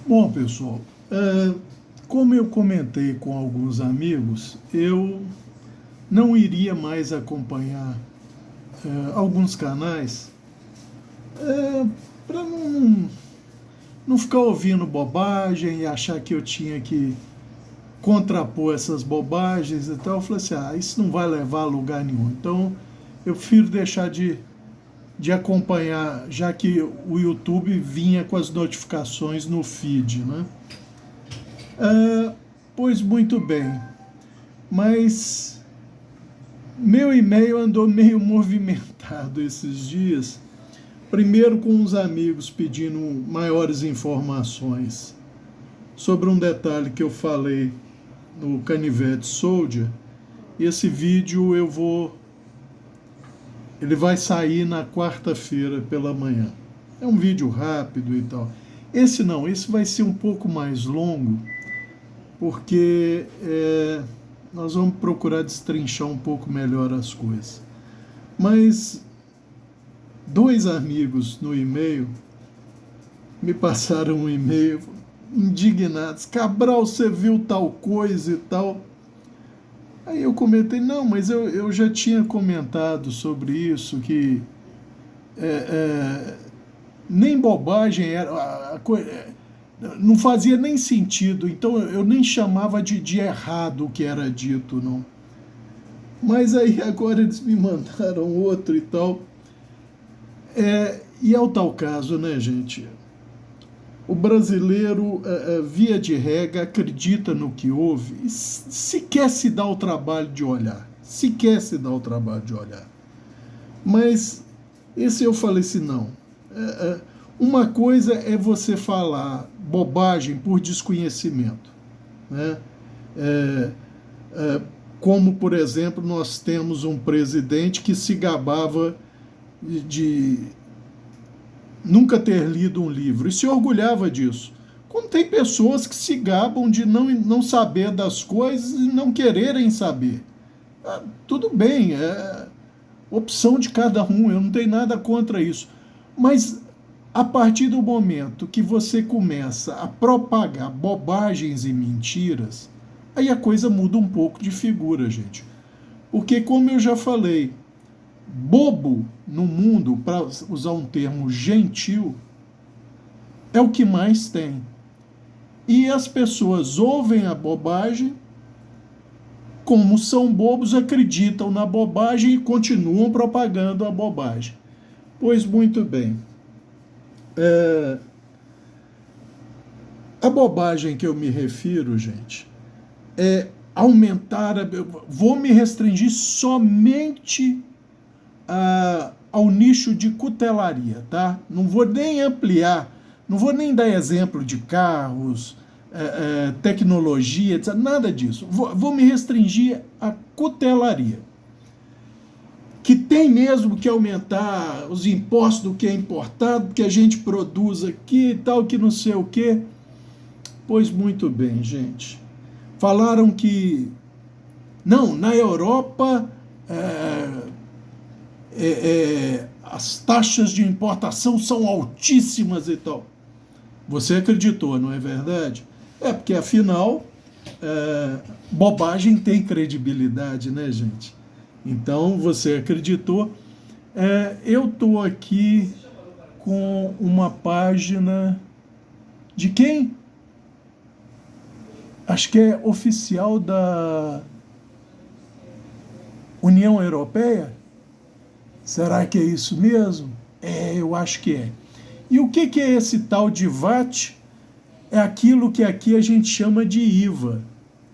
Bom, pessoal, como eu comentei com alguns amigos, eu não iria mais acompanhar alguns canais para não ficar ouvindo bobagem e achar que eu tinha que contrapor essas bobagens e tal. Eu falei assim, isso não vai levar a lugar nenhum. Então, eu prefiro deixar de acompanhar, já que o YouTube vinha com as notificações no feed, né? Pois muito bem, mas meu e-mail andou meio movimentado esses dias. Primeiro com uns amigos pedindo maiores informações sobre um detalhe que eu falei no Canivete Soldier. Esse vídeo ele vai sair na quarta-feira pela manhã. É um vídeo rápido e tal. Esse não, esse vai ser um pouco mais longo, porque nós vamos procurar destrinchar um pouco melhor as coisas. Mas dois amigos no e-mail me passaram um e-mail indignados. Cabral, você viu tal coisa e tal? Aí eu comentei, não, mas eu já tinha comentado sobre isso, que nem bobagem era, não fazia nem sentido, então eu nem chamava de errado o que era dito, não. Mas aí agora eles me mandaram outro e tal. E é o tal caso, né, gente? O brasileiro, via de regra, acredita no que ouve e sequer se dá o trabalho de olhar. Sequer se dá o trabalho de olhar. Mas esse eu falei assim, não. Uma coisa é você falar bobagem por desconhecimento, né? Como, por exemplo, nós temos um presidente que se gabava de nunca ter lido um livro e se orgulhava disso. Como tem pessoas que se gabam de não saber das coisas e não quererem saber. Tudo bem, é opção de cada um, eu não tenho nada contra isso. Mas a partir do momento que você começa a propagar bobagens e mentiras, aí a coisa muda um pouco de figura, gente. Porque, como eu já falei, bobo no mundo, para usar um termo gentil, é o que mais tem. E as pessoas ouvem a bobagem, como são bobos, acreditam na bobagem e continuam propagando a bobagem. Pois muito bem. A bobagem que eu me refiro, gente, é aumentar. Vou me restringir somente ao nicho de cutelaria, tá? Não vou nem ampliar, não vou nem dar exemplo de carros, tecnologia, etc., nada disso. Vou me restringir à cutelaria, que tem mesmo que aumentar os impostos do que é importado, que a gente produz aqui e tal, que não sei o quê. Pois muito bem, gente. Falaram que, não, na Europa as taxas de importação são altíssimas e tal. Você acreditou, não é verdade? Porque afinal, bobagem tem credibilidade, né, gente? Então você acreditou. Eu estou aqui com uma página de quem? Acho que é oficial da União Europeia. Será que é isso mesmo? Eu acho que é. E o que é esse tal de VAT? É aquilo que aqui a gente chama de IVA,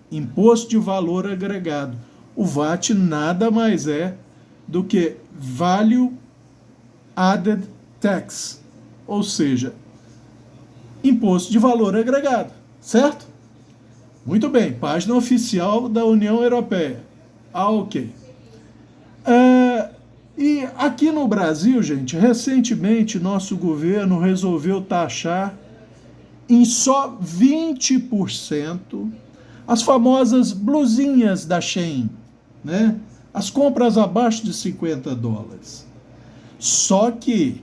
Imposto de Valor Agregado. O VAT nada mais é do que Value Added Tax, ou seja, Imposto de Valor Agregado, certo? Muito bem, página oficial da União Europeia. Ok. E aqui no Brasil, gente, recentemente nosso governo resolveu taxar em só 20% as famosas blusinhas da Shein, né? As compras abaixo de $50. Só que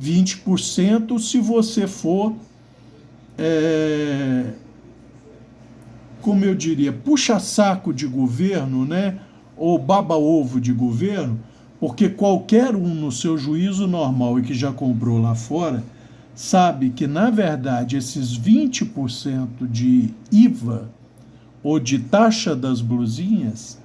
20% se você for como eu diria, puxa-saco de governo, né? Ou baba-ovo de governo, porque qualquer um no seu juízo normal e que já comprou lá fora, sabe que, na verdade, esses 20% de IVA ou de taxa das blusinhas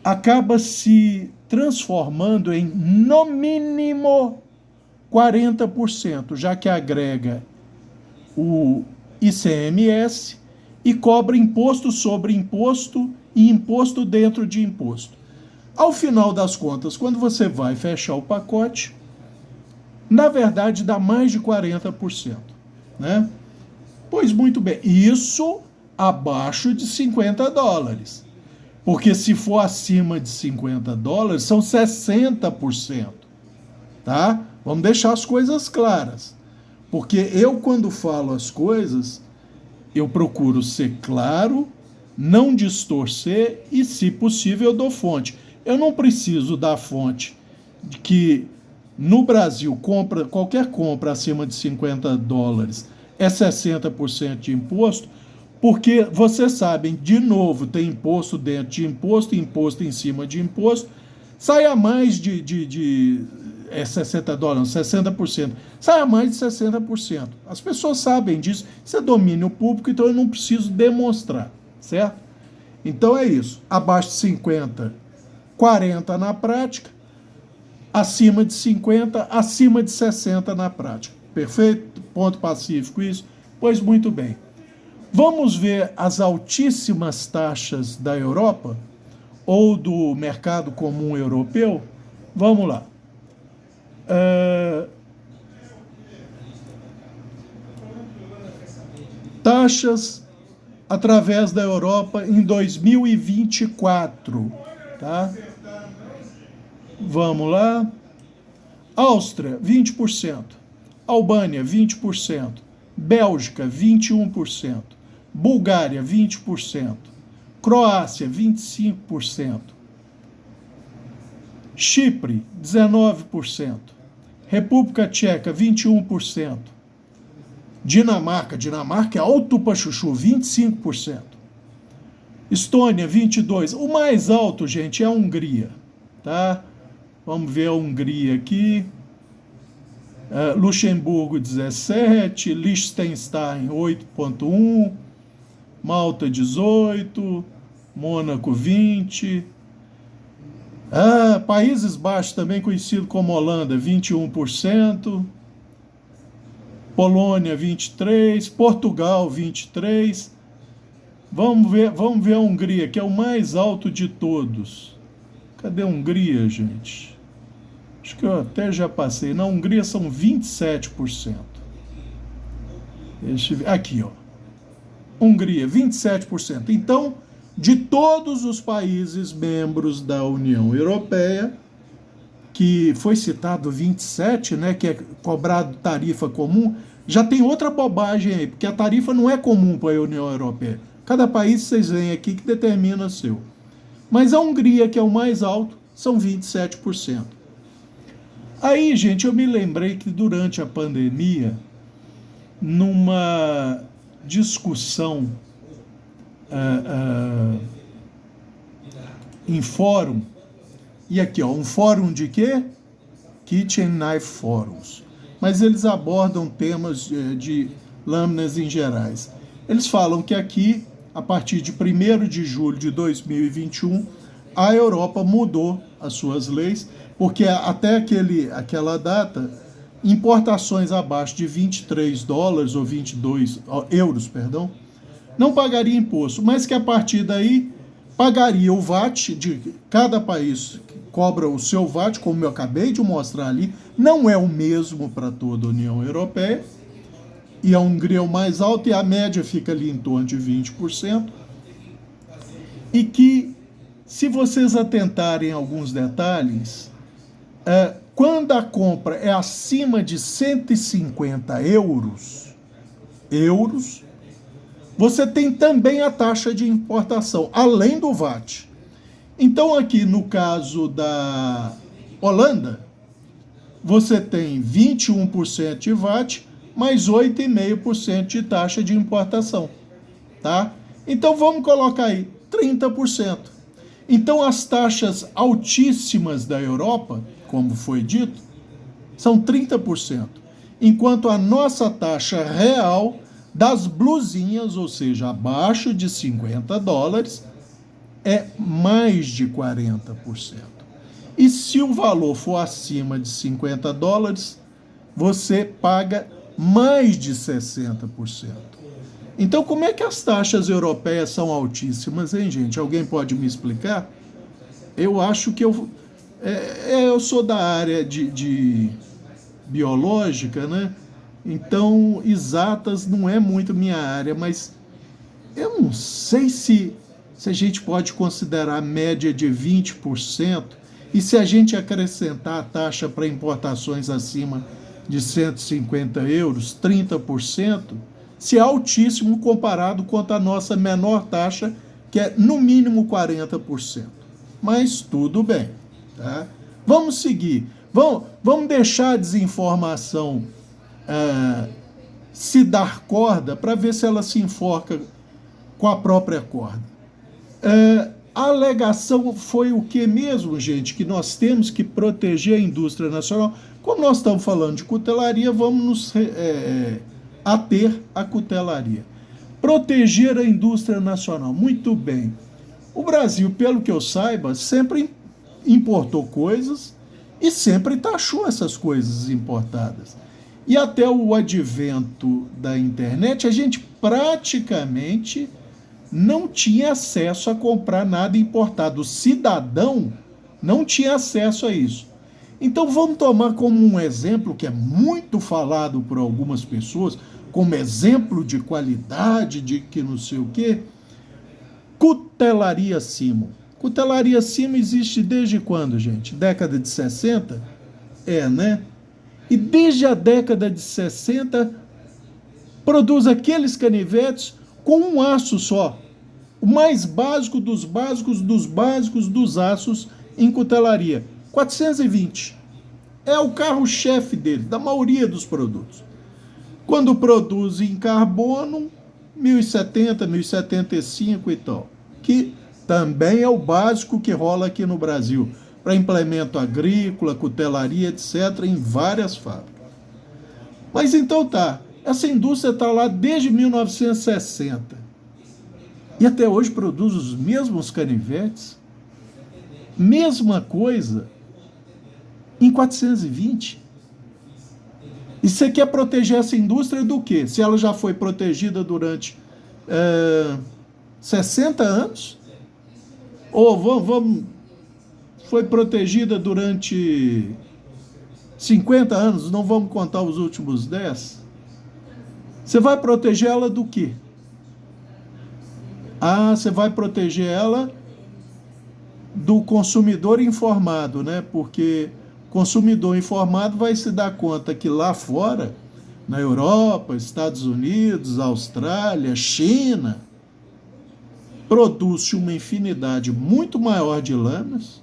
acaba se transformando em, no mínimo, 40%, já que agrega o ICMS e cobra imposto sobre imposto e imposto dentro de imposto. Ao final das contas, quando você vai fechar o pacote, na verdade dá mais de 40%, né? Pois muito bem, isso abaixo de $50. Porque se for acima de $50, são 60%, tá? Vamos deixar as coisas claras. Porque eu, quando falo as coisas, eu procuro ser claro, não distorcer e, se possível, eu dou fonte. Eu não preciso dar fonte de que no Brasil qualquer compra acima de $50 é 60% de imposto, porque vocês sabem, de novo, tem imposto dentro de imposto, imposto em cima de imposto, sai a mais de $60, 60%, sai a mais de 60%. As pessoas sabem disso, isso é domínio público, então eu não preciso demonstrar, certo? Então é isso, abaixo de 50, 40 na prática, acima de 50, acima de 60 na prática. Perfeito? Ponto pacífico isso? Pois muito bem. Vamos ver as altíssimas taxas da Europa ou do mercado comum europeu? Vamos lá. Taxas através da Europa em 2024, tá? Vamos lá. Áustria, 20%. Albânia, 20%. Bélgica, 21%. Bulgária, 20%. Croácia, 25%. Chipre, 19%. República Tcheca, 21%. Dinamarca é alto pra chuchu, 25%. Estônia, 22%. O mais alto, gente, é a Hungria, tá? Vamos ver a Hungria aqui. Luxemburgo, 17%. Liechtenstein, 8,1%. Malta, 18%. Mônaco, 20%. Países Baixos, também conhecido como Holanda, 21%. Polônia, 23%. Portugal, 23%. Vamos ver a Hungria, que é o mais alto de todos. Cadê a Hungria, gente? Acho que eu até já passei. Na Hungria são 27%. Deixa eu ver. Aqui, ó. Hungria, 27%. Então, de todos os países membros da União Europeia, que foi citado 27, né, que é cobrado tarifa comum, já tem outra bobagem aí, porque a tarifa não é comum para a União Europeia. Cada país, vocês veem aqui, que determina o seu. Mas a Hungria, que é o mais alto, são 27%. Aí, gente, eu me lembrei que durante a pandemia, numa discussão em fórum, e aqui, ó, um fórum de quê? Kitchen Knife Forums. Mas eles abordam temas de lâminas em gerais. Eles falam que aqui, a partir de 1º de julho de 2021, a Europa mudou as suas leis, porque até aquela data, importações abaixo de $23 ou 22 euros, perdão, não pagaria imposto, mas que a partir daí pagaria o VAT de cada país, cobra o seu VAT, como eu acabei de mostrar ali, não é o mesmo para toda a União Europeia, e a Hungria é o mais alto, e a média fica ali em torno de 20%, e que, se vocês atentarem a alguns detalhes, quando a compra é acima de 150 euros, você tem também a taxa de importação, além do VAT. Então, aqui no caso da Holanda, você tem 21% de VAT, mais 8,5% de taxa de importação, tá? Então vamos colocar aí 30%. Então as taxas altíssimas da Europa, como foi dito, são 30%, enquanto a nossa taxa real das blusinhas, ou seja, abaixo de $50, é mais de 40%. E se o valor for acima de $50, você paga mais de 60%. Então, como é que as taxas europeias são altíssimas, hein, gente? Alguém pode me explicar? Eu acho que eu sou da área de biológica, né? Então, exatas não é muito minha área, mas eu não sei se a gente pode considerar a média de 20%, e se a gente acrescentar a taxa para importações acima de €150, 30%, se é altíssimo comparado com a nossa menor taxa, que é no mínimo 40%. Mas tudo bem, tá? Vamos seguir. Vamos deixar a desinformação se dar corda para ver se ela se enforca com a própria corda. A alegação foi o que mesmo, gente? Que nós temos que proteger a indústria nacional. Como nós estamos falando de cutelaria, vamos nos ater à cutelaria. Proteger a indústria nacional. Muito bem. O Brasil, pelo que eu saiba, sempre importou coisas e sempre taxou essas coisas importadas. E até o advento da internet, a gente praticamente não tinha acesso a comprar nada importado. O cidadão não tinha acesso a isso. Então vamos tomar como um exemplo que é muito falado por algumas pessoas, como exemplo de qualidade, de que não sei o quê, Cutelaria Simon. Cutelaria Simon existe desde quando, gente? Década de 60? Né? E desde a década de 60 produz aqueles canivetes com um aço só. O mais básico dos básicos dos básicos dos aços em cutelaria. 420. É o carro-chefe dele, da maioria dos produtos. Quando produz em carbono, 1070, 1075 e tal. Que também é o básico que rola aqui no Brasil, para implemento agrícola, cutelaria, etc., em várias fábricas. Mas então tá, essa indústria está lá desde 1960. E até hoje produz os mesmos canivetes, mesma coisa, em 420. E você quer proteger essa indústria do quê? Se ela já foi protegida durante 60 anos? Ou foi protegida durante 50 anos, não vamos contar os últimos 10? Você vai proteger ela do quê? Você vai proteger ela do consumidor informado, né? Porque o consumidor informado vai se dar conta que lá fora, na Europa, Estados Unidos, Austrália, China, produz-se uma infinidade muito maior de lâminas,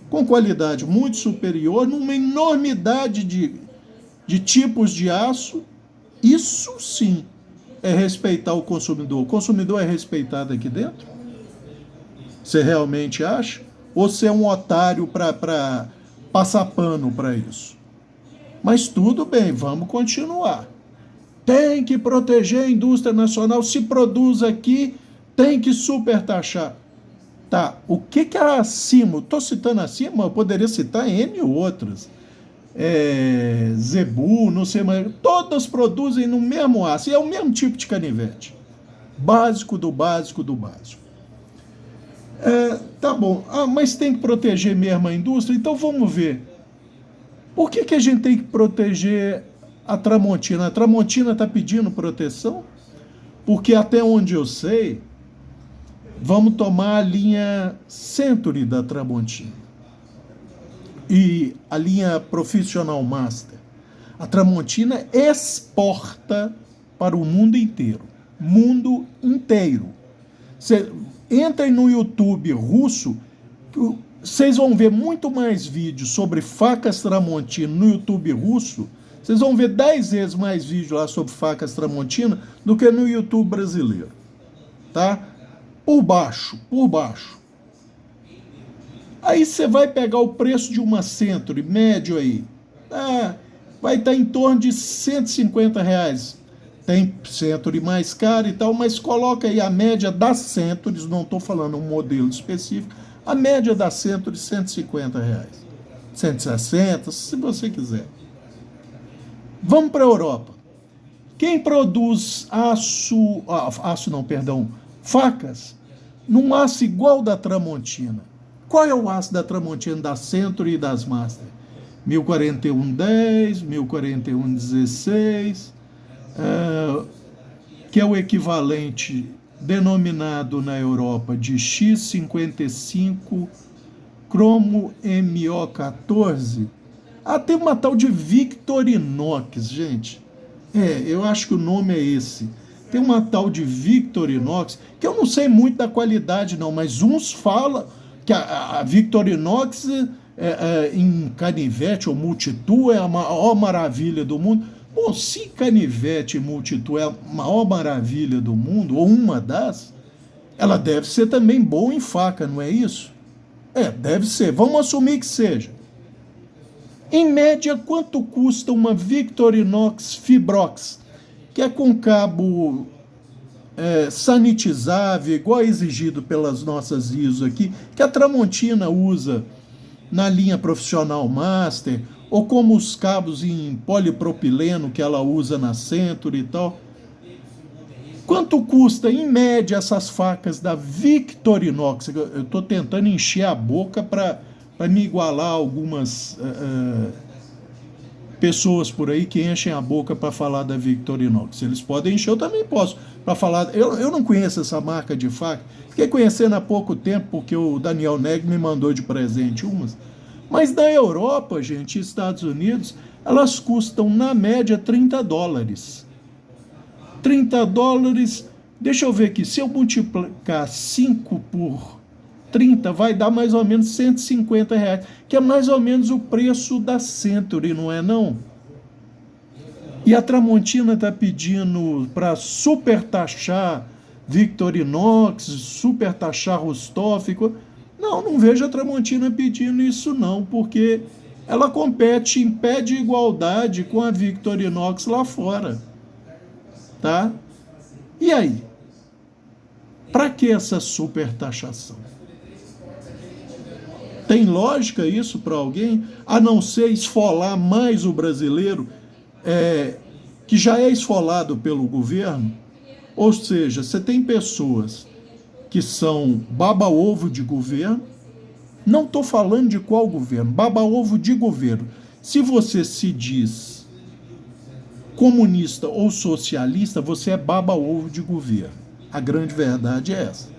com qualidade muito superior, numa enormidade de tipos de aço. Isso sim é respeitar o consumidor. O consumidor é respeitado aqui dentro? Você realmente acha? Ou você é um otário para passar pano para isso? Mas tudo bem, vamos continuar. Tem que proteger a indústria nacional. Se produz aqui, tem que supertaxar. Tá, o que a Simo, estou citando a Simo, eu poderia citar N outras. Zebu, não sei mais, todas produzem no mesmo aço, e é o mesmo tipo de canivete. Básico do básico do básico. Tá bom, mas tem que proteger mesmo a indústria, então vamos ver. Por que a gente tem que proteger a Tramontina? A Tramontina está pedindo proteção? Porque até onde eu sei, vamos tomar a linha Century da Tramontina e a linha Professional Master. A Tramontina exporta para o mundo inteiro. Mundo inteiro. Você entrem no YouTube russo, vocês vão ver muito mais vídeos sobre facas Tramontina no YouTube russo Vocês vão ver 10 vezes mais vídeo lá sobre facas Tramontina do que no YouTube brasileiro, tá? Por baixo, por baixo. Aí você vai pegar o preço de uma Century, médio aí, vai estar em torno de R$ 150. Tem Century mais caro e tal, mas coloca aí a média das Centuries, não estou falando um modelo específico, a média da Century R$ 150, 160, se você quiser. Vamos para a Europa. Quem produz facas, num aço igual da Tramontina. Qual é o aço da Tramontina, da Century e das Master? 104110, 104116, que é o equivalente denominado na Europa de X55 cromo MO14. Tem uma tal de Victorinox, gente. Eu acho que o nome é esse. Tem uma tal de Victorinox, que eu não sei muito da qualidade não, mas uns falam que a Victorinox em canivete ou multitool é a maior maravilha do mundo. Bom, se canivete e multitool é a maior maravilha do mundo, ou uma das, ela deve ser também boa em faca, não é isso? Deve ser. Vamos assumir que seja. Em média, quanto custa uma Victorinox Fibrox, que é com cabo sanitizável, igual é exigido pelas nossas ISO aqui, que a Tramontina usa na linha profissional Master, ou como os cabos em polipropileno que ela usa na Century e tal. Quanto custa, em média, essas facas da Victorinox? Eu estou tentando encher a boca para me igualar a algumas pessoas por aí que enchem a boca para falar da Victorinox. Eles podem encher, eu também posso. Para falar, eu não conheço essa marca de faca, fiquei conhecendo há pouco tempo porque o Daniel Neg me mandou de presente umas. Mas na Europa, gente, Estados Unidos, elas custam na média $30. $30, deixa eu ver aqui, se eu multiplicar 5 por 30, vai dar mais ou menos R$ 150, que é mais ou menos o preço da Century, não é não? E a Tramontina está pedindo para super taxar Victorinox, super taxar Rostov. Não vejo a Tramontina pedindo isso não, porque ela compete em pé de igualdade com a Victorinox lá fora. Tá? E aí? Para que essa super taxação? Tem lógica isso para alguém? A não ser esfolar mais o brasileiro, que já é esfolado pelo governo? Ou seja, você tem pessoas que são baba-ovo de governo, não estou falando de qual governo, baba-ovo de governo. Se você se diz comunista ou socialista, você é baba-ovo de governo. A grande verdade é essa.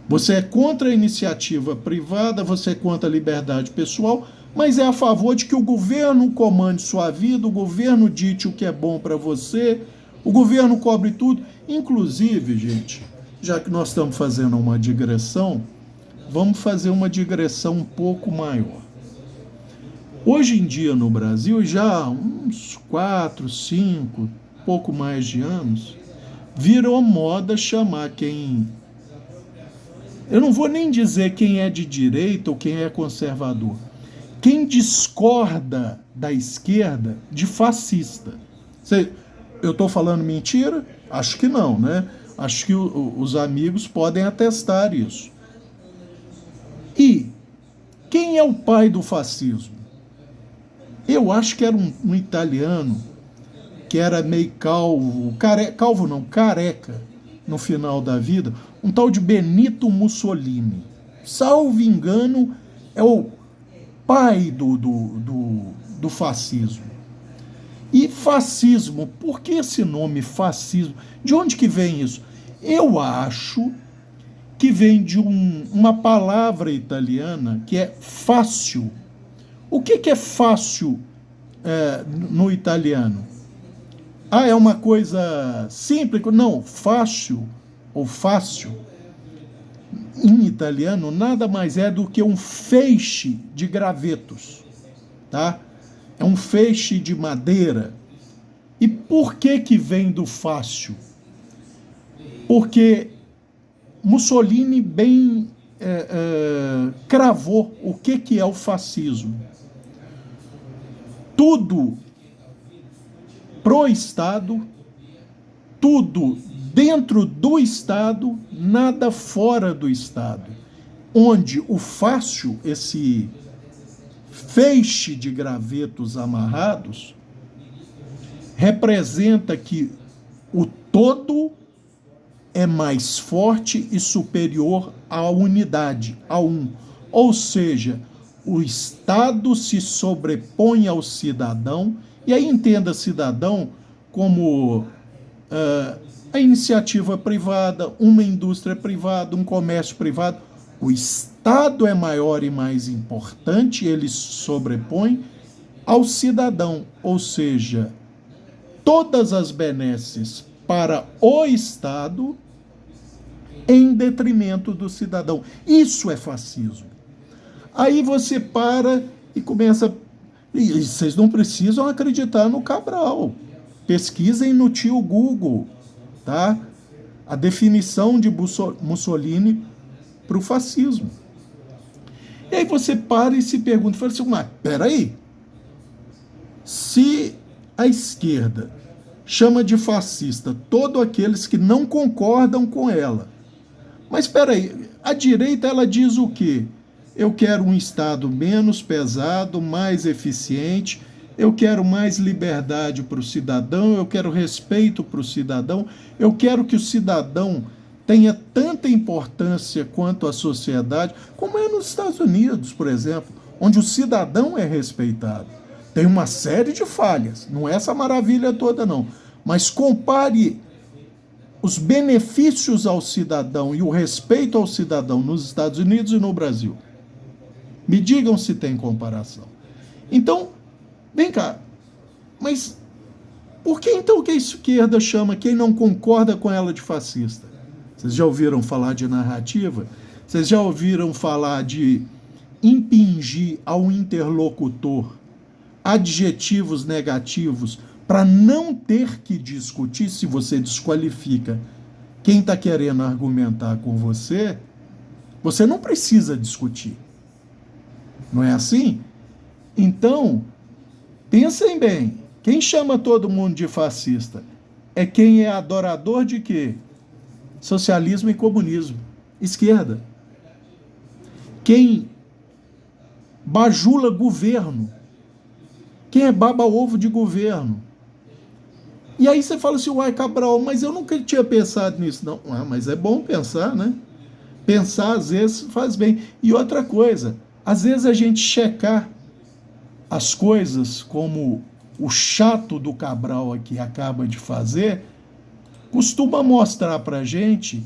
Você é contra a iniciativa privada, você é contra a liberdade pessoal, mas é a favor de que o governo comande sua vida, o governo dite o que é bom para você, o governo cobre tudo. Inclusive, gente, já que nós estamos fazendo uma digressão, vamos fazer uma digressão um pouco maior. Hoje em dia no Brasil, já há uns 4, 5, pouco mais de anos, virou moda chamar quem... Eu não vou nem dizer quem é de direita ou quem é conservador. Quem discorda da esquerda de fascista. Eu estou falando mentira? Acho que não, né? Acho que os amigos podem atestar isso. E quem é o pai do fascismo? Eu acho que era um italiano que era meio careca no final da vida, um tal de Benito Mussolini. Salvo engano, é o pai do fascismo. E fascismo, por que esse nome fascismo? De onde que vem isso? Eu acho que vem de uma palavra italiana que é fácil. O que é fácil no italiano? É uma coisa simples? Não, fácil ou fácil, em italiano, nada mais é do que um feixe de gravetos, tá? É um feixe de madeira. E por que que vem do fácil? Porque Mussolini bem cravou o que é o fascismo. Tudo pro Estado, tudo dentro do Estado, nada fora do Estado. Onde o fácil, esse feixe de gravetos amarrados, representa que o todo é mais forte e superior à unidade, a um. Ou seja, o Estado se sobrepõe ao cidadão, e aí entenda cidadão como a iniciativa privada, uma indústria privada, um comércio privado. O Estado é maior e mais importante, ele se sobrepõe ao cidadão, ou seja, todas as benesses para o Estado em detrimento do cidadão. Isso é fascismo. Aí você para e começa... E vocês não precisam acreditar no Cabral. Pesquisem no tio Google, tá? A definição de Mussolini para o fascismo. E aí você para e se pergunta, fala assim, mas peraí, se a esquerda chama de fascista todos aqueles que não concordam com ela, mas espera aí, a direita ela diz o quê? Eu quero um Estado menos pesado, mais eficiente, eu quero mais liberdade para o cidadão, eu quero respeito para o cidadão, eu quero que o cidadão tenha tanta importância quanto a sociedade, como é nos Estados Unidos, por exemplo, onde o cidadão é respeitado. Tem uma série de falhas, não é essa maravilha toda não, mas compare os benefícios ao cidadão e o respeito ao cidadão nos Estados Unidos e no Brasil. Me digam se tem comparação. Então, vem cá, mas por que então que a esquerda chama quem não concorda com ela de fascista? Vocês já ouviram falar de narrativa? Vocês já ouviram falar de impingir ao interlocutor adjetivos negativos para não ter que discutir? Se você desqualifica quem está querendo argumentar com você, você não precisa discutir. Não é assim? Então, pensem bem, quem chama todo mundo de fascista é quem é adorador de quê? Socialismo e comunismo. Esquerda. Quem bajula governo. Quem é baba-ovo de governo. E aí você fala assim, uai, Cabral, mas eu nunca tinha pensado nisso. Não, mas é bom pensar, né? Pensar, às vezes, faz bem. E outra coisa, às vezes a gente checar as coisas, como o chato do Cabral aqui acaba de fazer, costuma mostrar pra gente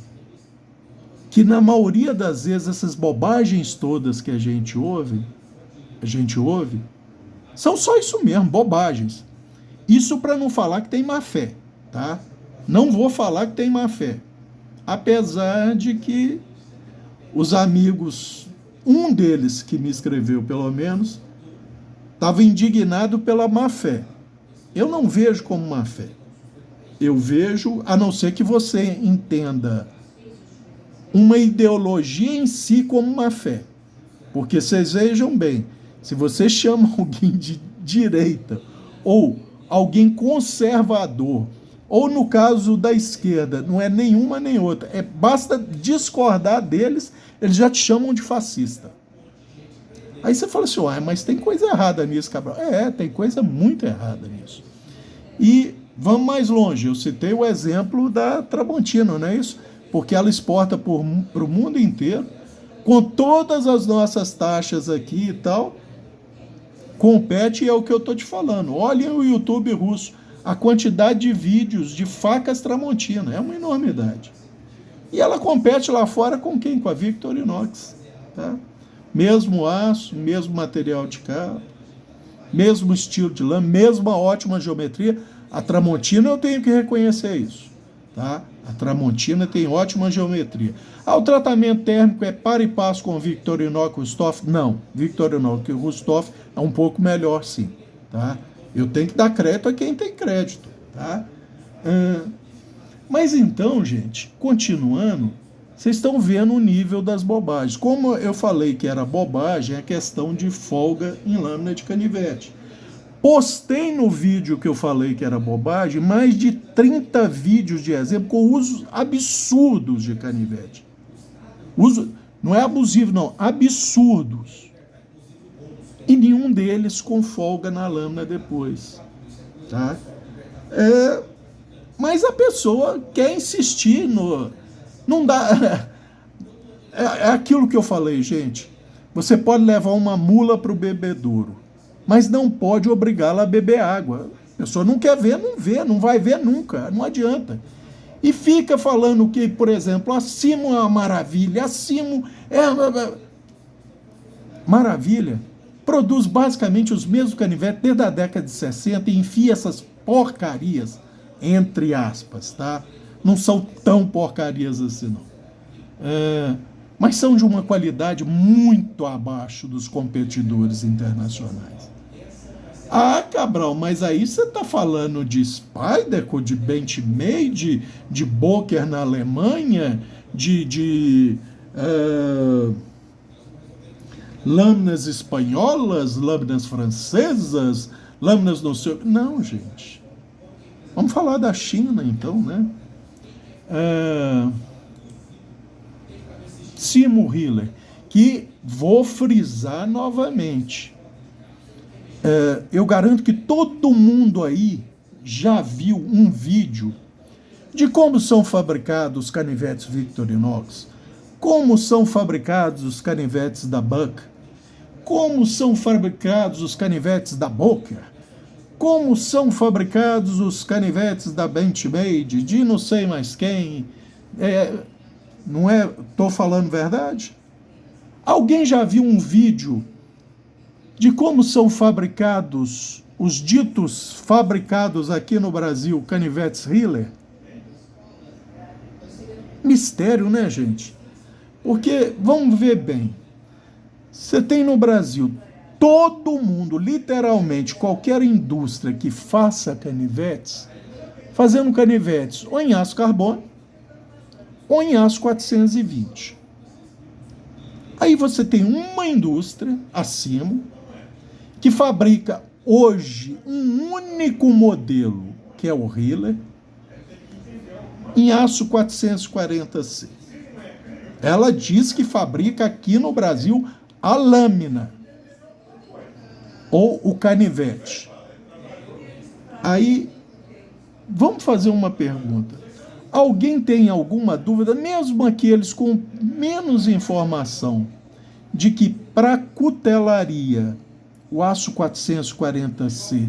que, na maioria das vezes, essas bobagens todas que a gente ouve, são só isso mesmo, bobagens. Isso para não falar que tem má fé, tá? Não vou falar que tem má fé. Apesar de que os amigos, um deles que me escreveu pelo menos, estava indignado pela má fé. Eu não vejo como má fé. Eu vejo, a não ser que você entenda uma ideologia em si como má fé. Porque vocês vejam bem, se você chama alguém de direita ou alguém conservador, ou no caso da esquerda, não é nenhuma nem outra, basta discordar deles, eles já te chamam de fascista. Aí você fala assim, mas tem coisa errada nisso, Cabral. Tem coisa muito errada nisso. E vamos mais longe, eu citei o exemplo da Tramontina, não é isso? Porque ela exporta para o mundo inteiro, com todas as nossas taxas aqui e tal, compete, e é o que eu estou te falando. Olhem o YouTube russo, a quantidade de vídeos de facas Tramontina, é uma enormidade. E ela compete lá fora com quem? Com a Victorinox. Tá? Mesmo aço, mesmo material de capa, mesmo estilo de lã, mesma ótima geometria. A Tramontina eu tenho que reconhecer isso. Tá? A Tramontina tem ótima geometria. O tratamento térmico é par e passo com o Victorinox e Rustoff? Não. Victorinox e Rustoff é um pouco melhor, sim. tá? Eu tenho que dar crédito a quem tem crédito, tá? Mas então, gente, continuando, vocês estão vendo o nível das bobagens. Como eu falei que era bobagem, é questão de folga em lâmina de canivete. Postei no vídeo que eu falei que era bobagem mais de 30 vídeos de exemplo com usos absurdos de canivete. Uso, não é abusivo, não, absurdos. E nenhum deles com folga na lâmina depois. Tá? Mas a pessoa quer insistir no... Não dá... É aquilo que eu falei, gente. Você pode levar uma mula para o bebedouro, mas não pode obrigá-la a beber água. A pessoa não quer ver, não vê, não vai ver nunca, não adianta. E fica falando que, por exemplo, a Simo é uma maravilha, a Simo é uma... Maravilha produz basicamente os mesmos canivetes desde a década de 60 e enfia essas porcarias, entre aspas, tá? Não são tão porcarias assim, não. Mas são de uma qualidade muito abaixo dos competidores internacionais. Ah, Cabral, mas aí você está falando de Spyderco, de Benchmade, de Boker na Alemanha, de lâminas espanholas, lâminas francesas, lâminas no seu... Não, gente. Vamos falar da China, então, né? Simo Hiller, que vou frisar novamente. Eu garanto que todo mundo aí já viu um vídeo de como são fabricados os canivetes Victorinox, como são fabricados os canivetes da Buck, como são fabricados os canivetes da Boker, como são fabricados os canivetes da Benchmade, de não sei mais quem. Não é? Estou falando verdade? Alguém já viu um vídeo de como são fabricados os ditos fabricados aqui no Brasil canivetes Hiller? Mistério, né, gente? Porque, vamos ver bem, você tem no Brasil todo mundo, literalmente, qualquer indústria que faça canivetes, fazendo canivetes ou em aço carbono ou em aço 420. Aí você tem uma indústria, a Simo, que fabrica hoje um único modelo, que é o Hiller, em aço 440C. Ela diz que fabrica aqui no Brasil a lâmina ou o canivete. Aí, vamos fazer uma pergunta. Alguém tem alguma dúvida, mesmo aqueles com menos informação, de que para cutelaria, o aço 440C,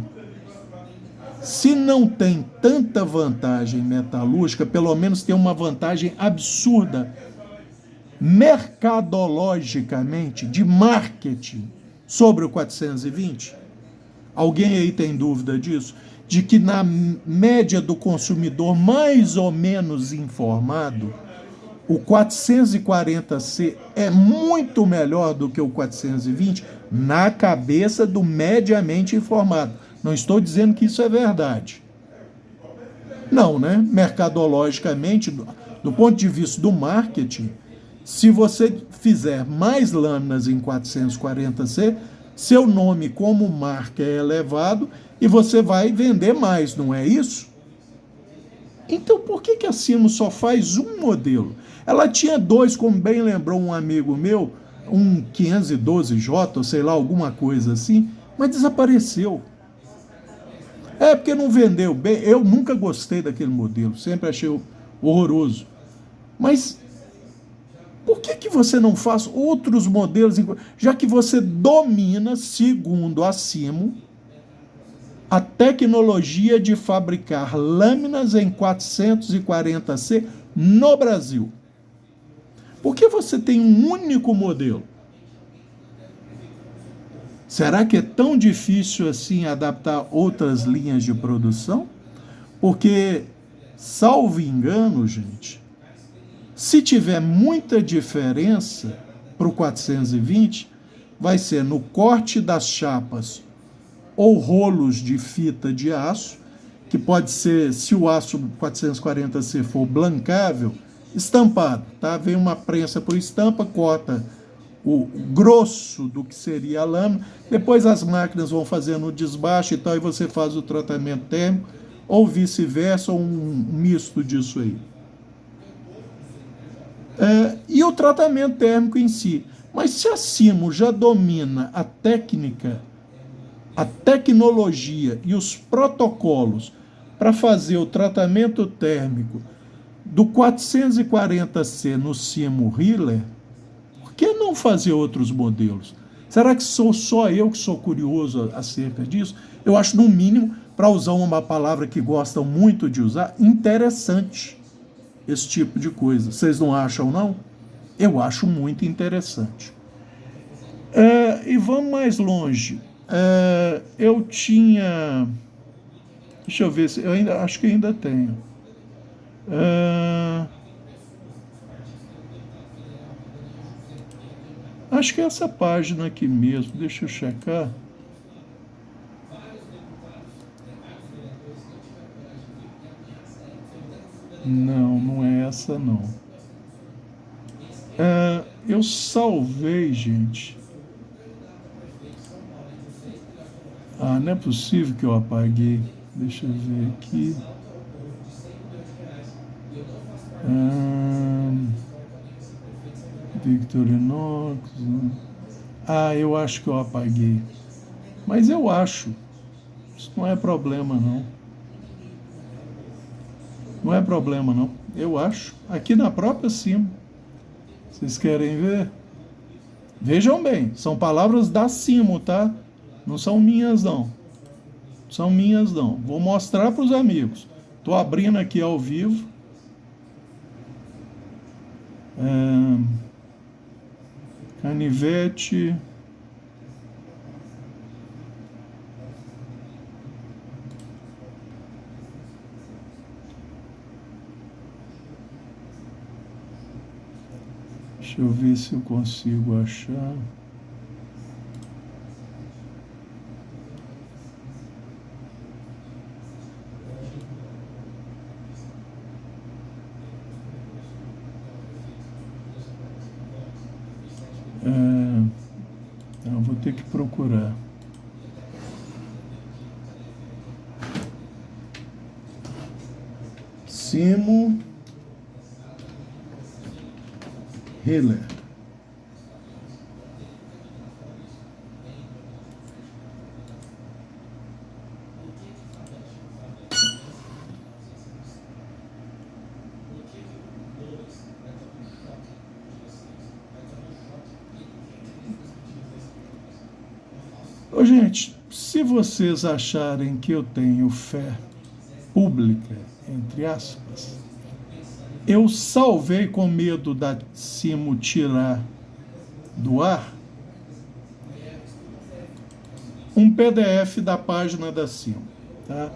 se não tem tanta vantagem metalúrgica, pelo menos tem uma vantagem absurda, mercadologicamente, de marketing, sobre o 420? Alguém aí tem dúvida disso? De que na média do consumidor mais ou menos informado, o 440C é muito melhor do que o 420 na cabeça do mediamente informado. Não estou dizendo que isso é verdade. Não, né? Mercadologicamente, do ponto de vista do marketing, se você fizer mais lâminas em 440C, seu nome como marca é elevado e você vai vender mais, não é isso? Então, por que a Simo só faz um modelo? Ela tinha dois, como bem lembrou um amigo meu, um 512J, ou sei lá, alguma coisa assim, mas desapareceu. Porque não vendeu bem. Eu nunca gostei daquele modelo, sempre achei horroroso. Mas por que você não faz outros modelos, já que você domina, segundo a Simo, a tecnologia de fabricar lâminas em 440C no Brasil? Por que você tem um único modelo? Será que é tão difícil assim adaptar outras linhas de produção? Porque, salvo engano, gente, se tiver muita diferença para o 420, vai ser no corte das chapas ou rolos de fita de aço, que pode ser, se o aço 440C for blancável, estampado, tá? Vem uma prensa por estampa, corta o grosso do que seria a lâmina, depois as máquinas vão fazendo o desbaste e tal, e você faz o tratamento térmico, ou vice-versa, ou um misto disso aí. E o tratamento térmico em si. Mas se a Simo já domina a técnica, a tecnologia e os protocolos para fazer o tratamento térmico do 440C no Simo Hiller, por que não fazer outros modelos? Será que sou só eu que sou curioso acerca disso? Eu acho, no mínimo, para usar uma palavra que gostam muito de usar, interessante esse tipo de coisa. Vocês não acham, não? Eu acho muito interessante. E vamos mais longe. Eu tinha... Deixa eu ver, se eu ainda acho que ainda tenho. Acho que é essa página aqui mesmo. Deixa eu checar. Não, não é essa não. Eu salvei, gente. Não é possível que eu apaguei. Deixa eu ver aqui. Victorinox. Eu acho que eu apaguei. Mas eu acho. Isso não é problema, não. Não é problema, não. Eu acho. Aqui na própria Simo. Vocês querem ver? Vejam bem. São palavras da Simo, tá? Não são minhas, não. São minhas, não. Vou mostrar para os amigos. Estou abrindo aqui ao vivo. Canivete. Deixa eu ver se eu consigo achar. Vou ter que procurar. Simo Hiller. Gente, se vocês acharem que eu tenho fé pública, entre aspas, eu salvei com medo da Simo tirar do ar um PDF da página da Simo, tá?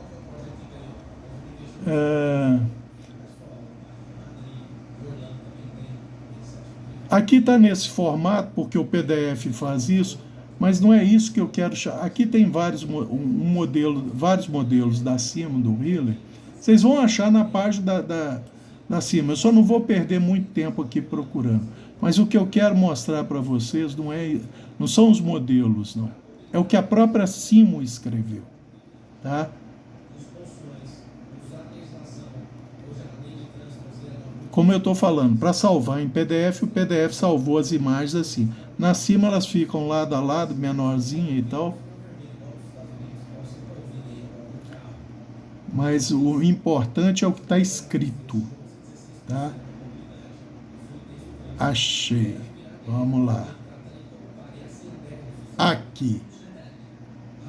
Aqui está nesse formato porque o PDF faz isso, mas não é isso que eu quero. Aqui tem vários modelos da Simo, do Hiller. Vocês vão achar na página da Simo. Eu só não vou perder muito tempo aqui procurando. Mas o que eu quero mostrar para vocês não são os modelos, não. É o que a própria Simo escreveu, tá? Como eu estou falando, para salvar em PDF, o PDF salvou as imagens assim. Na Simo elas ficam lado a lado, menorzinha e tal. Mas o importante é o que está escrito, tá? Achei. Vamos lá. Aqui.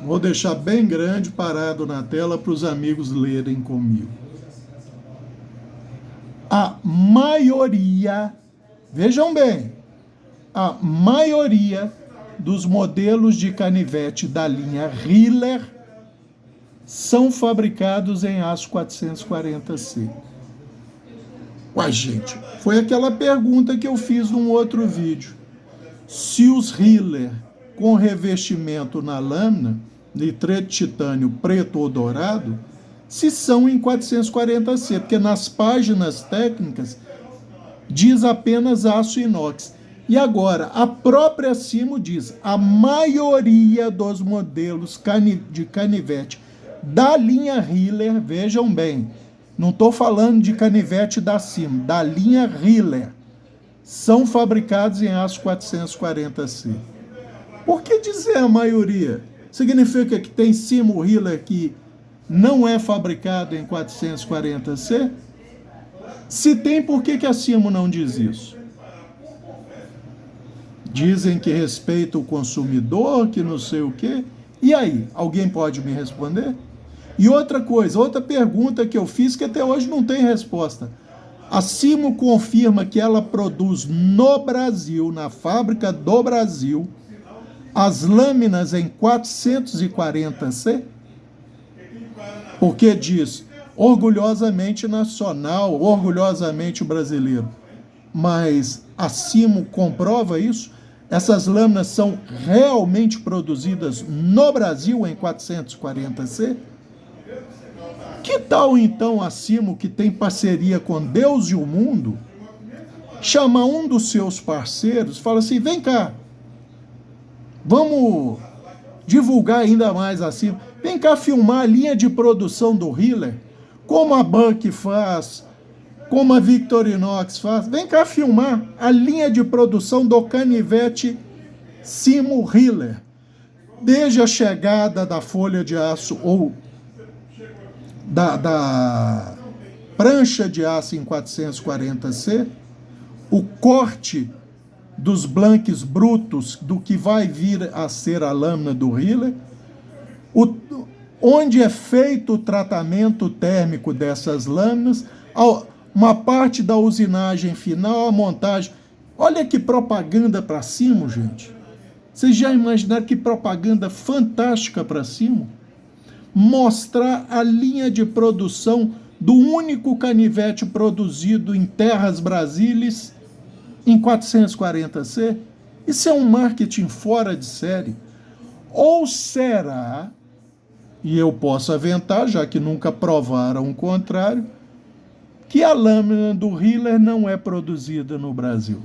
Vou deixar bem grande, parado na tela, para os amigos lerem comigo. A maioria, vejam bem, a maioria dos modelos de canivete da linha Hiller são fabricados em aço 440C. Uai, gente, foi aquela pergunta que eu fiz num outro vídeo. Se os Hiller com revestimento na lâmina, nitreto de titânio preto ou dourado, se são em 440C, porque nas páginas técnicas diz apenas aço inox. E agora, a própria Simo diz, a maioria dos modelos de canivete da linha Hiller, vejam bem, não estou falando de canivete da Simo, da linha Hiller, são fabricados em aço 440C. Por que dizer a maioria? Significa que tem Simo Hiller que não é fabricado em 440C? Se tem, por que a Simo não diz isso? Dizem que respeita o consumidor, que não sei o quê. E aí, alguém pode me responder? E outra coisa, outra pergunta que eu fiz que até hoje não tem resposta. A Simo confirma que ela produz no Brasil, na fábrica do Brasil, as lâminas em 440C? Porque diz orgulhosamente nacional, orgulhosamente brasileiro. Mas a Simo comprova isso? Essas lâminas são realmente produzidas no Brasil em 440C? Que tal então a Simo, que tem parceria com Deus e o mundo, chamar um dos seus parceiros e fala assim, vem cá, vamos divulgar ainda mais a Simo, vem cá filmar a linha de produção do Hiller, como a Buck faz, como a Victorinox faz, vem cá filmar a linha de produção do canivete Simo Hiller, desde a chegada da folha de aço ou da prancha de aço em 440C, o corte dos blanques brutos do que vai vir a ser a lâmina do Hiller, onde é feito o tratamento térmico dessas lâminas, uma parte da usinagem final, a montagem. Olha que propaganda para Simo, gente. Vocês já imaginaram que propaganda fantástica para Simo? Mostrar a linha de produção do único canivete produzido em terras brasílias em 440C? Isso é um marketing fora de série. Ou será, e eu posso aventar, já que nunca provaram o contrário, que a lâmina do Hiller não é produzida no Brasil?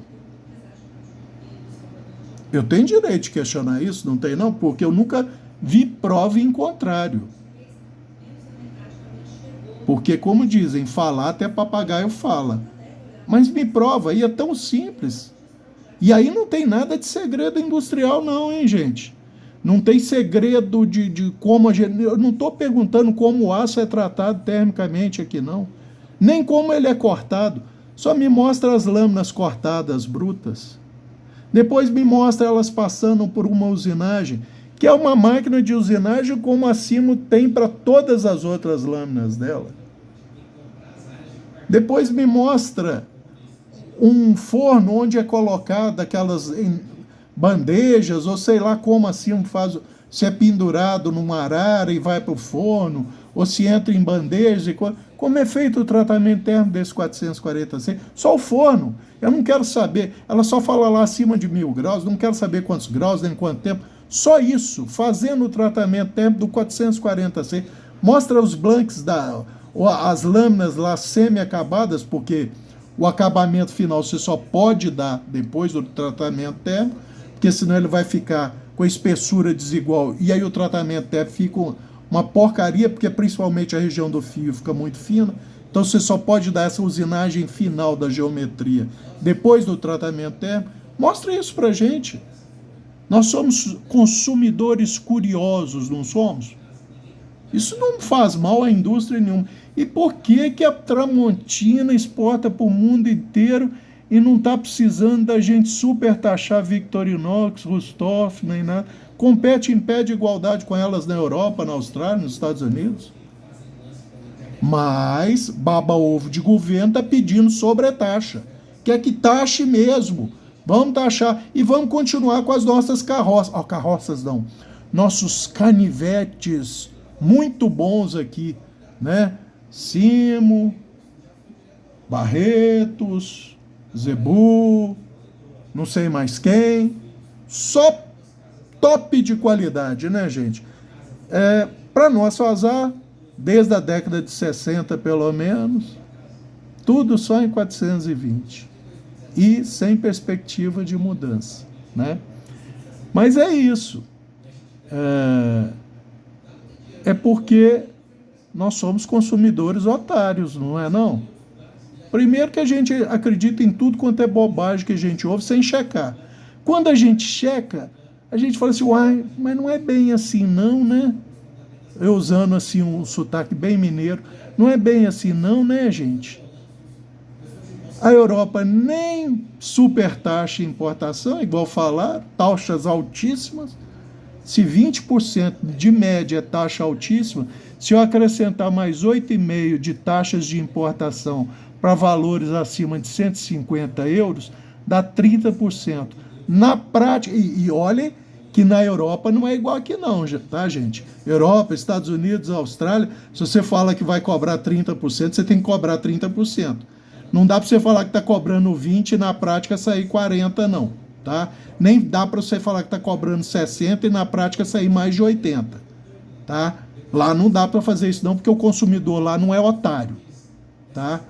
Eu tenho direito de questionar isso? Não tem não? Porque eu nunca vi prova em contrário. Porque, como dizem, falar até papagaio fala. Mas me prova, e é tão simples. E aí não tem nada de segredo industrial não, hein, gente? Não tem segredo de como a gente... Eu não estou perguntando como o aço é tratado termicamente aqui, não. Nem como ele é cortado. Só me mostra as lâminas cortadas brutas. Depois me mostra elas passando por uma usinagem, que é uma máquina de usinagem como a Simo tem para todas as outras lâminas dela. Depois me mostra um forno onde é colocada aquelas bandejas, ou sei lá como a Simo faz, se é pendurado numa arara e vai para o forno, ou se entra em bandeja, como é feito o tratamento térmico desse 440C? Só o forno. Eu não quero saber, ela só fala lá acima de 1000 graus, não quero saber quantos graus, nem quanto tempo. Só isso, fazendo o tratamento térmico do 440C. Mostra os blanks, as lâminas lá semi-acabadas, porque o acabamento final você só pode dar depois do tratamento térmico, porque senão ele vai ficar com a espessura desigual, e aí o tratamento térmico fica uma porcaria, porque principalmente a região do fio fica muito fina. Então você só pode dar essa usinagem final da geometria depois do tratamento térmico. Mostra isso pra gente. Nós somos consumidores curiosos, não somos? Isso não faz mal à indústria nenhuma. E por que a Tramontina exporta para o mundo inteiro e não está precisando da gente super taxar Victorinox, Rustoff, nem nada? Compete em pé de igualdade com elas na Europa, na Austrália, nos Estados Unidos. Mas baba-ovo de governo está pedindo sobretaxa. Quer que taxe mesmo. Vamos taxar e vamos continuar com as nossas carroças. Oh, carroças não. Nossos canivetes muito bons aqui, né? Simo, Barretos, Zebu, não sei mais quem. Só top de qualidade, né, gente? Para nosso azar, desde a década de 60 pelo menos, tudo só em 420 e sem perspectiva de mudança, né? Mas é isso. É porque nós somos consumidores otários, não é não? Primeiro que a gente acredita em tudo quanto é bobagem que a gente ouve sem checar. Quando a gente checa, a gente fala assim, uai, mas não é bem assim não, né? Eu usando assim um sotaque bem mineiro, não é bem assim não, né, gente? A Europa nem super taxa em importação, igual falar, taxas altíssimas. Se 20% de média é taxa altíssima, se eu acrescentar mais 8,5% de taxas de importação para valores acima de 150 euros, dá 30%. Na prática, e olhem que na Europa não é igual aqui não, tá, gente? Europa, Estados Unidos, Austrália, se você fala que vai cobrar 30%, você tem que cobrar 30%. Não dá para você falar que está cobrando 20% e na prática sair 40%, não. Tá? Nem dá para você falar que está cobrando 60% e na prática sair mais de 80%. Tá? Lá não dá para fazer isso não, porque o consumidor lá não é otário. Tá?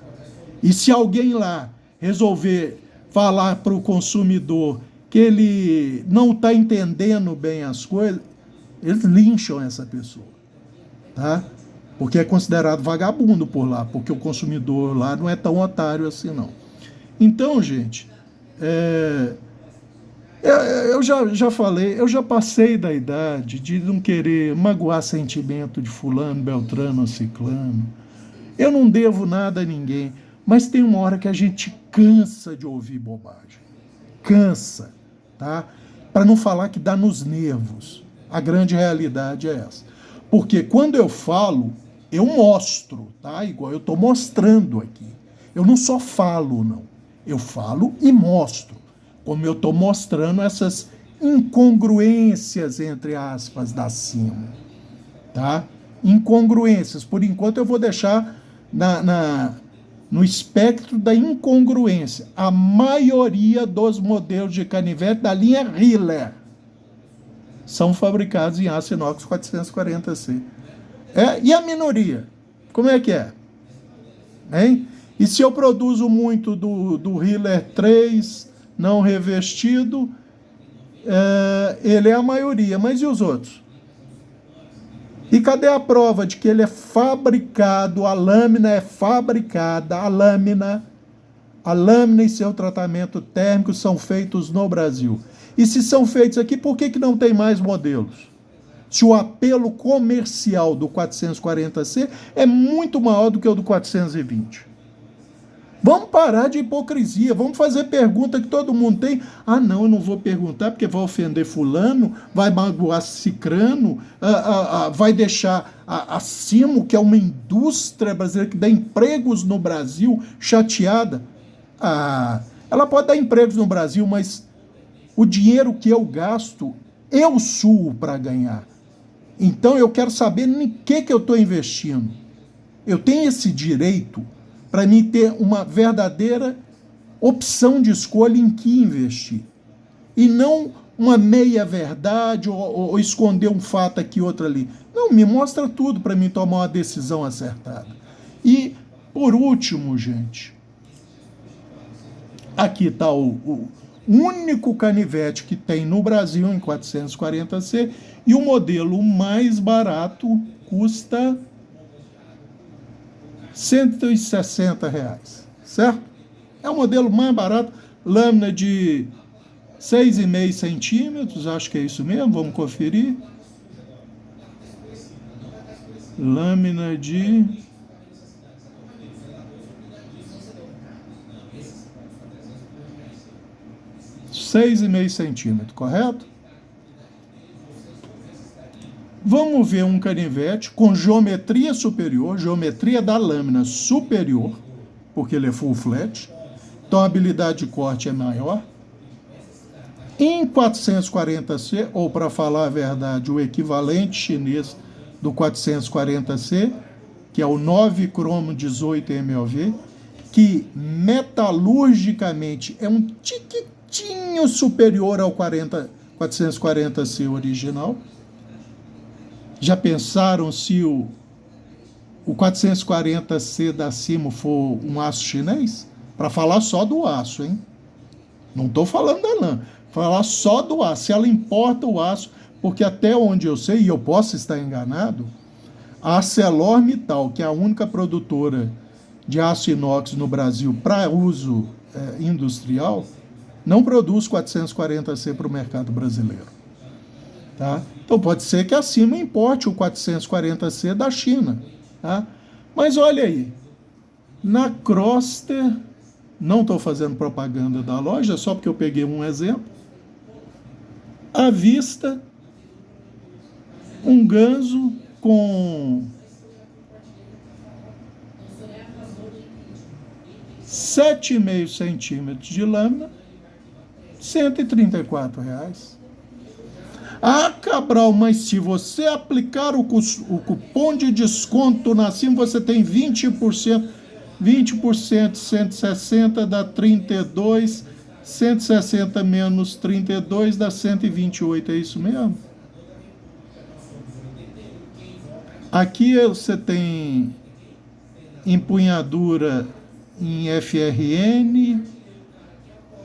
E se alguém lá resolver falar para o consumidor que ele não está entendendo bem as coisas, eles lincham essa pessoa. Tá? Porque é considerado vagabundo por lá, porque o consumidor lá não é tão otário assim não. Então, gente, eu já falei, eu já passei da idade de não querer magoar sentimento de fulano, beltrano ou ciclano. Eu não devo nada a ninguém, mas tem uma hora que a gente cansa de ouvir bobagem. Cansa, tá? Para não falar que dá nos nervos. A grande realidade é essa. Porque quando eu falo, eu mostro, tá? Igual eu estou mostrando aqui. Eu não só falo, não. Eu falo e mostro. Como eu estou mostrando essas incongruências, entre aspas, da cima. Tá? Incongruências. Por enquanto eu vou deixar no espectro da incongruência. A maioria dos modelos de canivete da linha Hiller são fabricados em aço inox 440C. E a minoria? Como é que é? Hein? E se eu produzo muito do Hiller 3 não revestido, ele é a maioria, mas e os outros? E cadê a prova de que ele é fabricado, a lâmina é fabricada, a lâmina e seu tratamento térmico são feitos no Brasil? E se são feitos aqui, por que não tem mais modelos? Se o apelo comercial do 440C é muito maior do que o do 420. Vamos parar de hipocrisia, vamos fazer pergunta que todo mundo tem. Ah, não, eu não vou perguntar porque vai ofender fulano, vai magoar cicrano, vai deixar a Cimo, que é uma indústria brasileira que dá empregos no Brasil, chateada. Ela pode dar empregos no Brasil, mas o dinheiro que eu gasto, eu suo para ganhar. Então eu quero saber em que eu estou investindo. Eu tenho esse direito para mim ter uma verdadeira opção de escolha em que investir. E não uma meia-verdade ou esconder um fato aqui e outro ali. Não, me mostra tudo para mim tomar uma decisão acertada. E, por último, gente, aqui está o único canivete que tem no Brasil em 440C e o modelo mais barato custa R$160, certo? É o modelo mais barato, lâmina de 6,5 centímetros, acho que é isso mesmo, vamos conferir. Lâmina de 6,5 centímetros, correto? Vamos ver um canivete com geometria superior, geometria da lâmina superior, porque ele é full flat, então a habilidade de corte é maior. Em 440C, ou para falar a verdade, o equivalente chinês do 440C, que é o 9 cromo 18 MOV, que metalurgicamente é um tiquitinho superior ao 440C original. Já pensaram se o 440C da Simo for um aço chinês? Para falar só do aço, hein? Não estou falando da lã. Falar só do aço. Se ela importa o aço, porque até onde eu sei, e eu posso estar enganado, a ArcelorMittal, que é a única produtora de aço inox no Brasil para uso industrial, não produz 440C para o mercado brasileiro. Tá? Então pode ser que a Simo importe o 440C da China. Tá? Mas olha aí, na Croster, não estou fazendo propaganda da loja, só porque eu peguei um exemplo, à vista um ganso com 7,5 centímetros de lâmina, R$134. Ah, Cabral, mas se você aplicar o cupom de desconto na Simo, você tem 20%. 20%, 160 dá 32, 160 menos 32 dá 128, é isso mesmo? Aqui você tem empunhadura em FRN,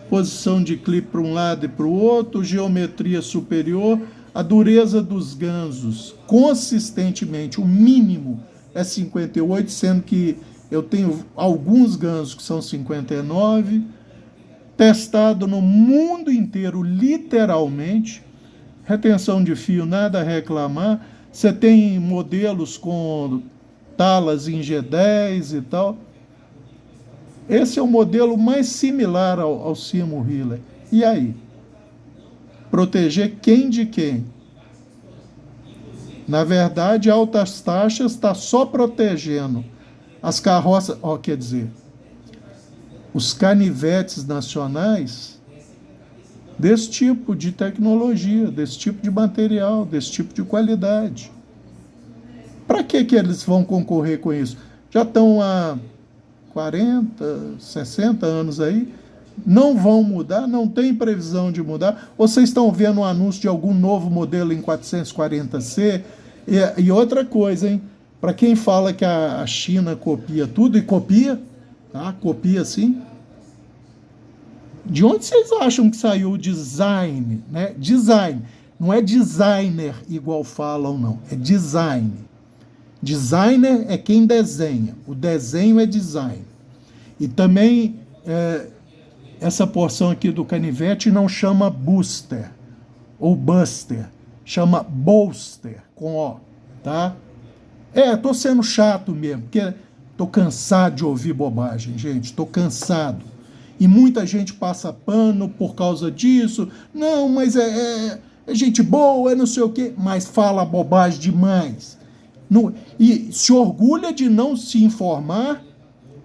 posição de clipe para um lado e para o outro, geometria superior, a dureza dos gansos, consistentemente, o mínimo é 58, sendo que eu tenho alguns gansos que são 59, testado no mundo inteiro, literalmente, retenção de fio, nada a reclamar, você tem modelos com talas em G10 e tal. Esse é o modelo mais similar ao Simo Healer. E aí? Proteger quem de quem? Na verdade, altas taxas está só protegendo as carroças, quer dizer, os canivetes nacionais desse tipo de tecnologia, desse tipo de material, desse tipo de qualidade. Para que eles vão concorrer com isso? Já estão há 40, 60 anos aí, não vão mudar, não tem previsão de mudar. Vocês estão vendo um anúncio de algum novo modelo em 440C? E outra coisa, hein? Para quem fala que a China copia tudo, e copia, tá? Copia sim. De onde vocês acham que saiu o design? Né? Design. Não é designer igual falam, não. É design. Designer é quem desenha. O desenho é design. E também essa porção aqui do canivete não chama booster ou buster. Chama bolster, com O. Tá? Tô sendo chato mesmo, porque tô cansado de ouvir bobagem, gente. Tô cansado. E muita gente passa pano por causa disso. Não, mas é gente boa, é não sei o quê. Mas fala bobagem demais. E se orgulha de não se informar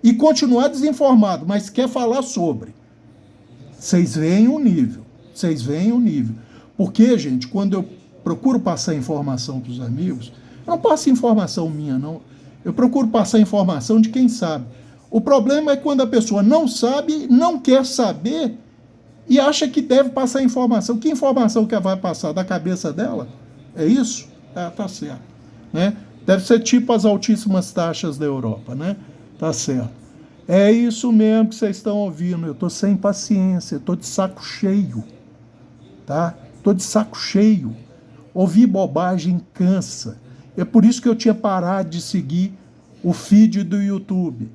e continuar desinformado, mas quer falar sobre. Vocês veem o nível. Vocês veem o nível. Porque, gente, quando eu procuro passar informação para os amigos, eu não passo informação minha, não. Eu procuro passar informação de quem sabe. O problema é quando a pessoa não sabe, não quer saber e acha que deve passar informação. Que informação que ela vai passar? Da cabeça dela? É isso? Tá certo. Né? Deve ser tipo as altíssimas taxas da Europa, né? Tá certo. É isso mesmo que vocês estão ouvindo. Eu estou sem paciência, estou de saco cheio. Tá? Estou de saco cheio. Ouvir bobagem cansa. É por isso que eu tinha parado de seguir o feed do YouTube.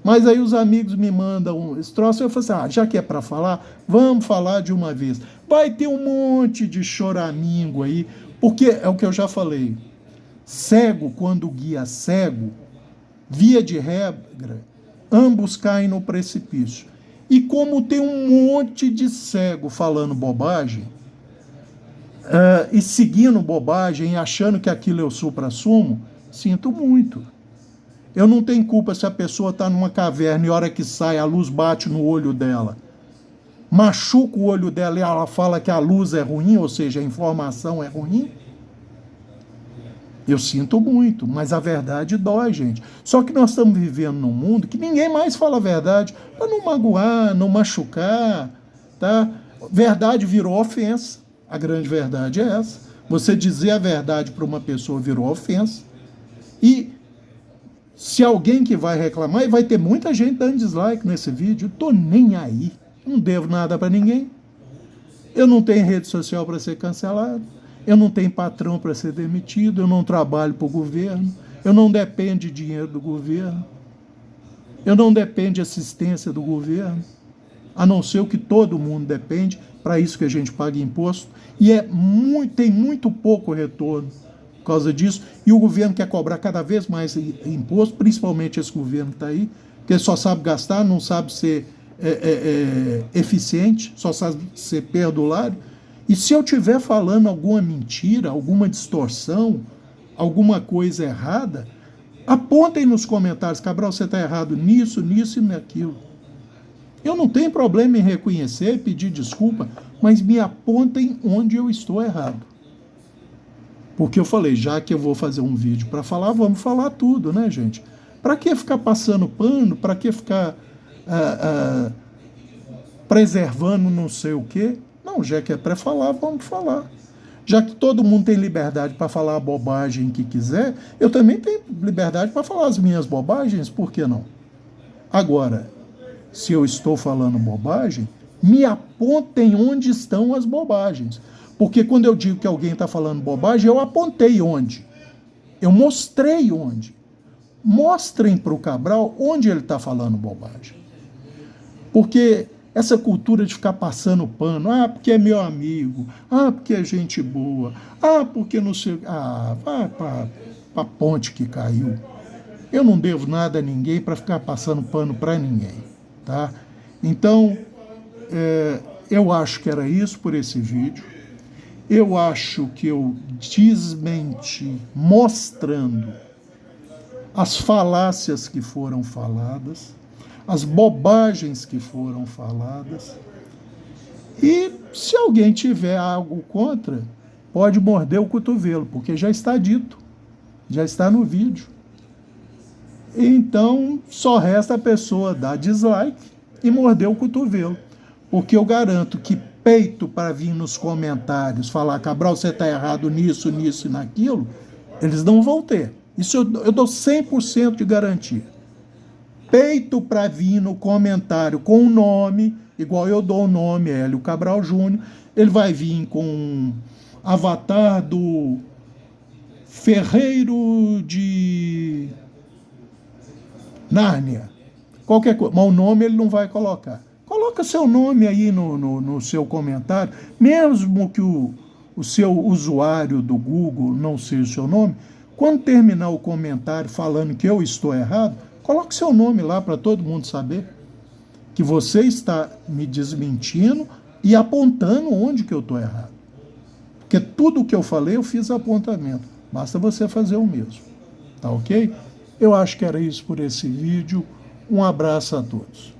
Mas aí os amigos me mandam esse troço e eu falo assim, já que é para falar, vamos falar de uma vez. Vai ter um monte de choramingo aí, porque é o que eu já falei. Cego, quando guia cego, via de regra, ambos caem no precipício. E como tem um monte de cego falando bobagem, e seguindo bobagem, e achando que aquilo é o supra-sumo, sinto muito. Eu não tenho culpa se a pessoa está numa caverna e a hora que sai a luz bate no olho dela. Machuca o olho dela e ela fala que a luz é ruim, ou seja, a informação é ruim. Eu sinto muito, mas a verdade dói, gente. Só que nós estamos vivendo num mundo que ninguém mais fala a verdade para não magoar, não machucar, tá? Verdade virou ofensa. A grande verdade é essa. Você dizer a verdade para uma pessoa virou ofensa. E se alguém que vai reclamar, e vai ter muita gente dando dislike nesse vídeo, eu tô nem aí. Não devo nada para ninguém. Eu não tenho rede social para ser cancelado. Eu não tenho patrão para ser demitido. Eu não trabalho para o governo. Eu não dependo de dinheiro do governo. Eu não dependo de assistência do governo. A não ser o que todo mundo depende. Para isso que a gente paga imposto. E tem muito pouco retorno por causa disso. E o governo quer cobrar cada vez mais imposto, principalmente esse governo que está aí, que só sabe gastar, não sabe ser eficiente, só sabe ser perdulário. E se eu estiver falando alguma mentira, alguma distorção, alguma coisa errada, apontem nos comentários: Cabral, você está errado nisso, nisso e naquilo. Eu não tenho problema em reconhecer, pedir desculpa, mas me apontem onde eu estou errado. Porque eu falei, já que eu vou fazer um vídeo para falar, vamos falar tudo, né, gente? Para que ficar passando pano? Para que ficar preservando não sei o quê? Não, já que é para falar, vamos falar. Já que todo mundo tem liberdade para falar a bobagem que quiser, eu também tenho liberdade para falar as minhas bobagens, por que não? Agora, se eu estou falando bobagem, me apontem onde estão as bobagens. Porque quando eu digo que alguém está falando bobagem, eu apontei onde. Eu mostrei onde. Mostrem para o Cabral onde ele está falando bobagem. Porque essa cultura de ficar passando pano, porque é meu amigo, porque é gente boa, porque não sei... vai para a ponte que caiu. Eu não devo nada a ninguém para ficar passando pano para ninguém, tá? Então, eu acho que era isso por esse vídeo. Eu acho que eu desmenti mostrando as falácias que foram faladas, as bobagens que foram faladas. E se alguém tiver algo contra, pode morder o cotovelo, porque já está dito, já está no vídeo. Então, só resta a pessoa dar dislike e morder o cotovelo. Porque eu garanto que peito para vir nos comentários falar: Cabral, você está errado nisso, nisso e naquilo, eles não vão ter. Isso eu dou 100% de garantia. Peito para vir no comentário com o nome, igual eu dou o nome, Hélio Cabral Júnior, ele vai vir com um avatar do Ferreiro de Nárnia, qualquer coisa, mas o nome ele não vai colocar. Coloca seu nome aí no seu comentário, mesmo que o seu usuário do Google não seja o seu nome. Quando terminar o comentário falando que eu estou errado, coloque seu nome lá para todo mundo saber que você está me desmentindo e apontando onde que eu estou errado. Porque tudo o que eu falei eu fiz apontamento. Basta você fazer o mesmo. Tá ok? Eu acho que era isso por esse vídeo. Um abraço a todos.